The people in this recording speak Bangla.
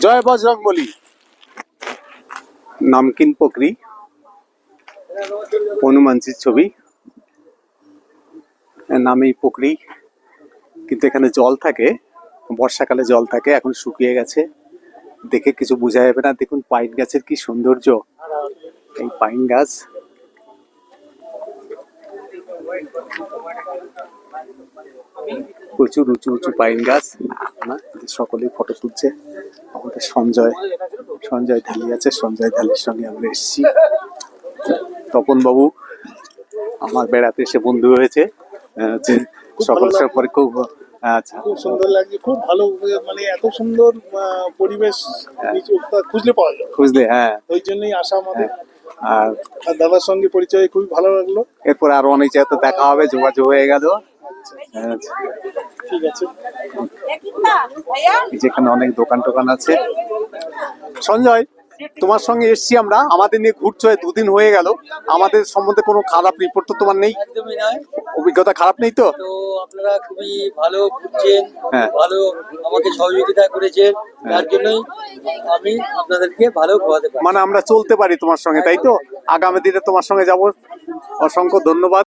জয় বজরংবলী। নামকিন পোকরি, হনুমানজির ছবি, এর নামেই পোকরি। কিন্তু এখানে জল থাকে, বর্ষাকালে জল থাকে, এখন শুকিয়ে গেছে, দেখে কিছু বোঝা যাবে না। দেখুন পাইন গাছের কি সৌন্দর্য, এই পাইন গাছ। প্রচুর উঁচু উঁচু পাইন গাছ। সকলেই ফটো তুলছে। আমাদের সঞ্জয় ঢালি আছে, সঞ্জয় ঢালির সঙ্গে আমরা এসেছি। তপন বাবু আমার বেড়াতে এসে বন্ধু হয়েছে। সকল পরে খুব আচ্ছা, খুব সুন্দর লাগছে, খুব ভালো। মানে এত সুন্দর পরিবেশ খুঁজলে পাওয়া যায়, খুঁজলে, হ্যাঁ, ওই জন্যই আসা আমাদের। আর দাদার সঙ্গে পরিচয় খুবই ভালো লাগলো। এরপর আরো অনেক জায়গাতে দেখা হবে, যোগাযোগ হয়ে গেল। ঠিক আছে, যেখানে অনেক দোকান টোকান আছে। সঞ্জয়, তোমার সঙ্গে এসছি আমরা, আমাদের নিয়ে ঘুরছো, 2 দিন হয়ে গেল। আমাদের সম্বন্ধে কোনো খারাপ রিপোর্ট তো তোমার নেই? একদমই নয়। অভিজ্ঞতা খারাপ নেই তো? তো আপনারা খুবই ভালো ঘুরছেন, হ্যাঁ। ভালো আমাকে সহযোগিতা করেছেন, তার জন্যই আমি আপনাদেরকে ভালো ঘোরাতে পারি। মানে আমরা চলতে পারি তোমার সঙ্গে, তাই তো? আগামী দিনে তোমার সঙ্গে যাব। অসংখ্য ধন্যবাদ।